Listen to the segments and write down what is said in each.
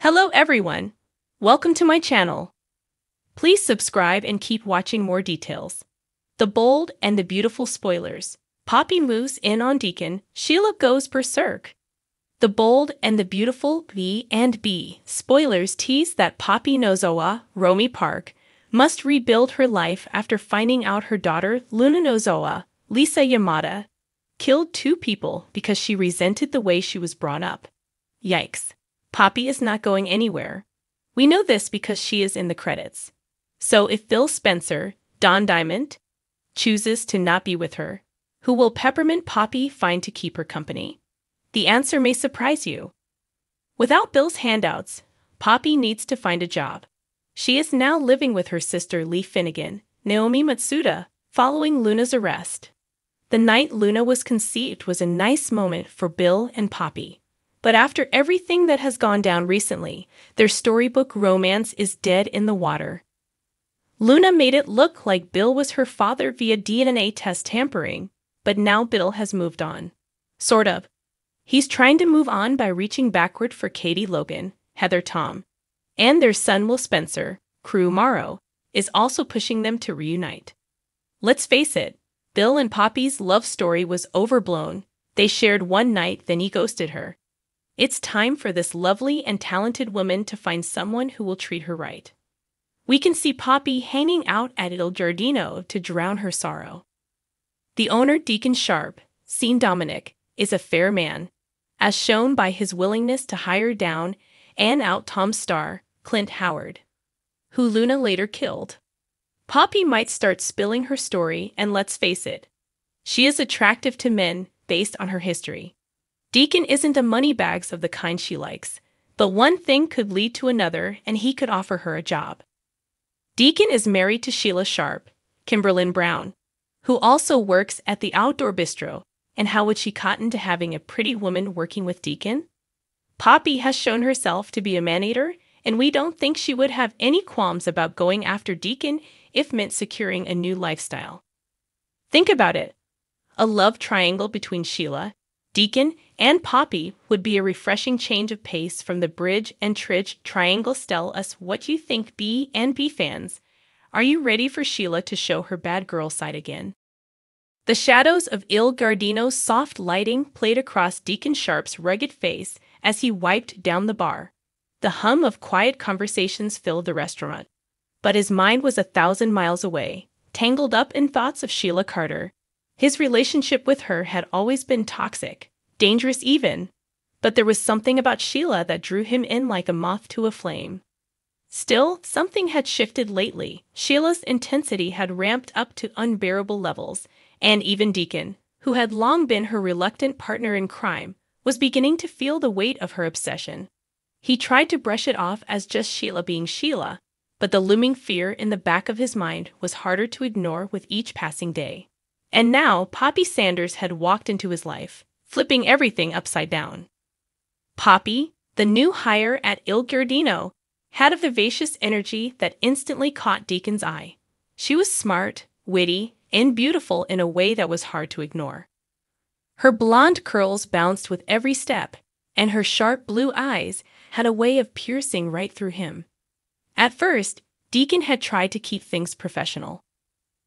Hello everyone! Welcome to my channel. Please subscribe and keep watching more details. The bold and the beautiful spoilers. Poppy moves in on Deacon, Sheila goes berserk. The bold and the beautiful B&B spoilers tease that Poppy Nozowa, Romy Park, must rebuild her life after finding out her daughter Luna Nozowa, Lisa Yamada, killed two people because she resented the way she was brought up. Yikes. Poppy is not going anywhere. We know this because she is in the credits. So if Bill Spencer, Don Diamond, chooses to not be with her, who will Peppermint Poppy find to keep her company? The answer may surprise you. Without Bill's handouts, Poppy needs to find a job. She is now living with her sister Lee Finnegan, Naomi Matsuda, following Luna's arrest. The night Luna was conceived was a nice moment for Bill and Poppy. But after everything that has gone down recently, their storybook romance is dead in the water. Luna made it look like Bill was her father via DNA test tampering, but now Bill has moved on. Sort of. He's trying to move on by reaching backward for Katie Logan, Heather Tom, and their son Will Spencer, Crew Morrow, is also pushing them to reunite. Let's face it, Bill and Poppy's love story was overblown. They shared one night, then he ghosted her. It's time for this lovely and talented woman to find someone who will treat her right. We can see Poppy hanging out at Il Giardino to drown her sorrow. The owner, Deacon Sharp, seen Dominic, is a fair man, as shown by his willingness to hire down and out Tom's star, Clint Howard, who Luna later killed. Poppy might start spilling her story, and let's face it, she is attractive to men based on her history. Deacon isn't a moneybags of the kind she likes, but one thing could lead to another and he could offer her a job. Deacon is married to Sheila Sharp, Kimberlyn Brown, who also works at the outdoor bistro, and how would she cotton to having a pretty woman working with Deacon? Poppy has shown herself to be a man-eater, and we don't think she would have any qualms about going after Deacon if meant securing a new lifestyle. Think about it. A love triangle between Sheila, Deacon, and Poppy would be a refreshing change of pace from the Bridge and Tridge triangle. Tell us what you think, B&B fans. Are you ready for Sheila to show her bad girl side again? The shadows of Il Giardino's soft lighting played across Deacon Sharp's rugged face as he wiped down the bar. The hum of quiet conversations filled the restaurant. But his mind was 1,000 miles away, tangled up in thoughts of Sheila Carter. His relationship with her had always been toxic, dangerous even, but there was something about Sheila that drew him in like a moth to a flame. Still, something had shifted lately. Sheila's intensity had ramped up to unbearable levels, and even Deacon, who had long been her reluctant partner in crime, was beginning to feel the weight of her obsession. He tried to brush it off as just Sheila being Sheila, but the looming fear in the back of his mind was harder to ignore with each passing day. And now Poppy Sanders had walked into his life, flipping everything upside down. Poppy, the new hire at Il Giardino, had a vivacious energy that instantly caught Deacon's eye. She was smart, witty, and beautiful in a way that was hard to ignore. Her blonde curls bounced with every step, and her sharp blue eyes had a way of piercing right through him. At first, Deacon had tried to keep things professional.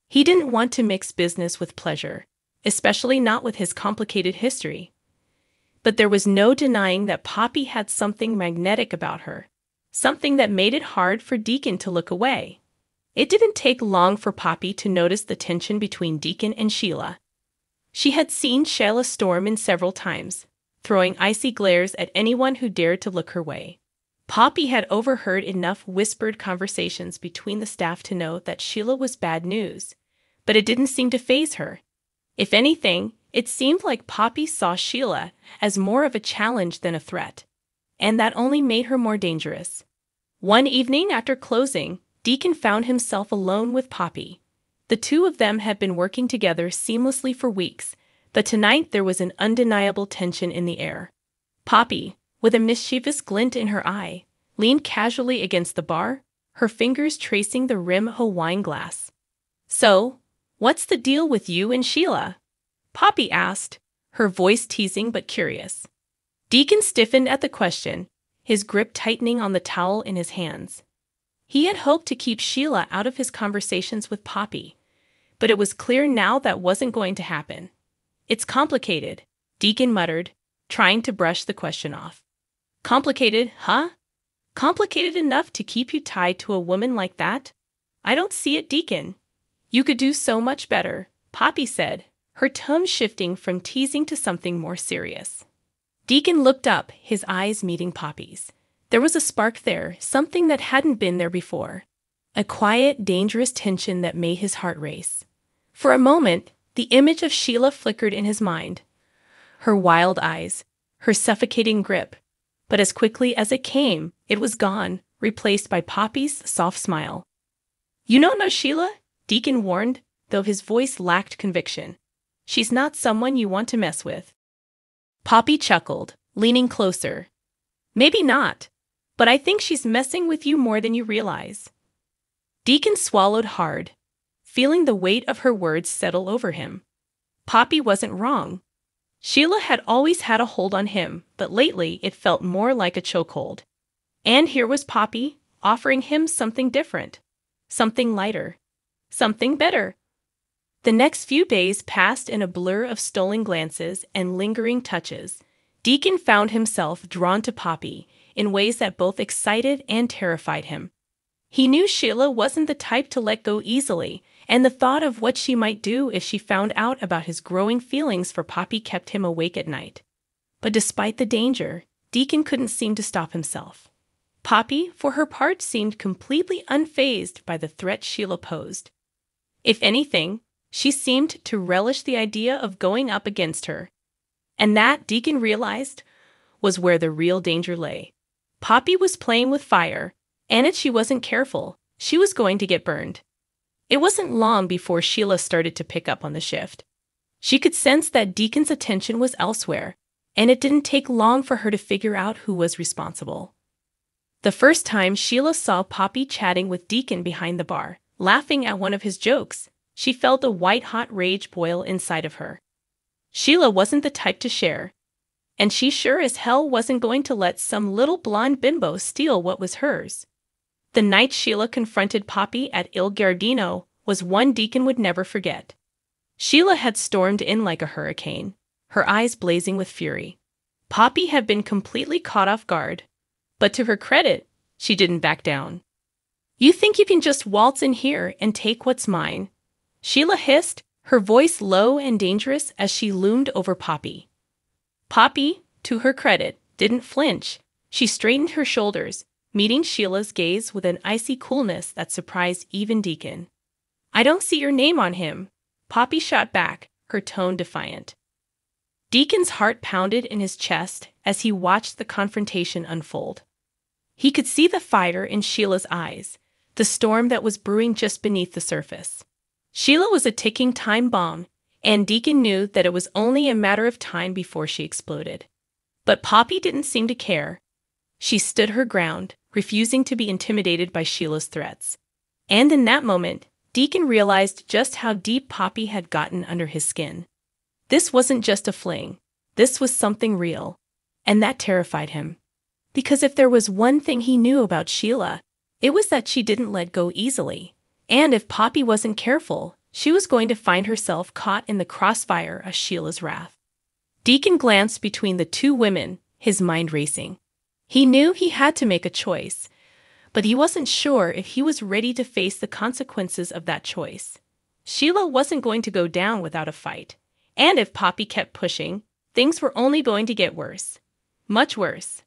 He didn't want to mix business with pleasure, especially not with his complicated history. But there was no denying that Poppy had something magnetic about her, something that made it hard for Deacon to look away. It didn't take long for Poppy to notice the tension between Deacon and Sheila. She had seen Sheila storm in several times, throwing icy glares at anyone who dared to look her way. Poppy had overheard enough whispered conversations between the staff to know that Sheila was bad news, but it didn't seem to faze her. If anything, it seemed like Poppy saw Sheila as more of a challenge than a threat, and that only made her more dangerous. One evening after closing, Deacon found himself alone with Poppy. The two of them had been working together seamlessly for weeks, but tonight there was an undeniable tension in the air. Poppy, with a mischievous glint in her eye, leaned casually against the bar, her fingers tracing the rim of a wine glass. "So, what's the deal with you and Sheila?" Poppy asked, her voice teasing but curious. Deacon stiffened at the question. his grip tightening on the towel in his hands. He had hoped to keep Sheila out of his conversations with Poppy, but it was clear now that wasn't going to happen. "It's complicated," Deacon muttered, trying to brush the question off. "Complicated, huh? Complicated enough to keep you tied to a woman like that? I don't see it, Deacon." "You could do so much better," Poppy said, her tone shifting from teasing to something more serious. Deacon looked up, his eyes meeting Poppy's. There was a spark there, something that hadn't been there before. A quiet, dangerous tension that made his heart race. For a moment, the image of Sheila flickered in his mind. Her wild eyes, her suffocating grip. But as quickly as it came, it was gone, replaced by Poppy's soft smile. "You don't know Sheila?" Deacon warned, though his voice lacked conviction. "She's not someone you want to mess with." Poppy chuckled, leaning closer. "Maybe not, but I think she's messing with you more than you realize." Deacon swallowed hard, feeling the weight of her words settle over him. Poppy wasn't wrong. Sheila had always had a hold on him, but lately it felt more like a chokehold. And here was Poppy, offering him something different, something lighter, something better. The next few days passed in a blur of stolen glances and lingering touches. Deacon found himself drawn to Poppy in ways that both excited and terrified him. He knew Sheila wasn't the type to let go easily, and the thought of what she might do if she found out about his growing feelings for Poppy kept him awake at night. But despite the danger, Deacon couldn't seem to stop himself. Poppy, for her part, seemed completely unfazed by the threat Sheila posed. If anything, she seemed to relish the idea of going up against her. And that, Deacon realized, was where the real danger lay. Poppy was playing with fire, and if she wasn't careful, she was going to get burned. It wasn't long before Sheila started to pick up on the shift. She could sense that Deacon's attention was elsewhere, and it didn't take long for her to figure out who was responsible. The first time Sheila saw Poppy chatting with Deacon behind the bar, laughing at one of his jokes, she felt a white-hot rage boil inside of her. Sheila wasn't the type to share, and she sure as hell wasn't going to let some little blonde bimbo steal what was hers. The night Sheila confronted Poppy at Il Giardino was one Deacon would never forget. Sheila had stormed in like a hurricane, her eyes blazing with fury. Poppy had been completely caught off guard, but to her credit, she didn't back down. "You think you can just waltz in here and take what's mine?" Sheila hissed, her voice low and dangerous as she loomed over Poppy. Poppy, to her credit, didn't flinch. She straightened her shoulders, meeting Sheila's gaze with an icy coolness that surprised even Deacon. "I don't see your name on him," Poppy shot back, her tone defiant. Deacon's heart pounded in his chest as he watched the confrontation unfold. He could see the fire in Sheila's eyes, the storm that was brewing just beneath the surface. Sheila was a ticking time bomb, and Deacon knew that it was only a matter of time before she exploded. But Poppy didn't seem to care. She stood her ground, refusing to be intimidated by Sheila's threats. And in that moment, Deacon realized just how deep Poppy had gotten under his skin. This wasn't just a fling. This was something real. And that terrified him. Because if there was one thing he knew about Sheila, it was that she didn't let go easily. And if Poppy wasn't careful, she was going to find herself caught in the crossfire of Sheila's wrath. Deacon glanced between the two women, his mind racing. He knew he had to make a choice, but he wasn't sure if he was ready to face the consequences of that choice. Sheila wasn't going to go down without a fight, and if Poppy kept pushing, things were only going to get worse. Much worse.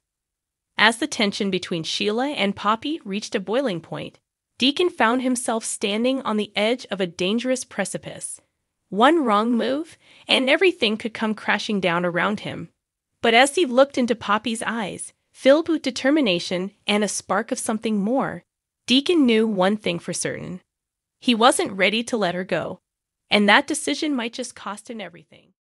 As the tension between Sheila and Poppy reached a boiling point, Deacon found himself standing on the edge of a dangerous precipice. One wrong move, and everything could come crashing down around him. But as he looked into Poppy's eyes, filled with determination and a spark of something more, Deacon knew one thing for certain. He wasn't ready to let her go, and that decision might just cost him everything.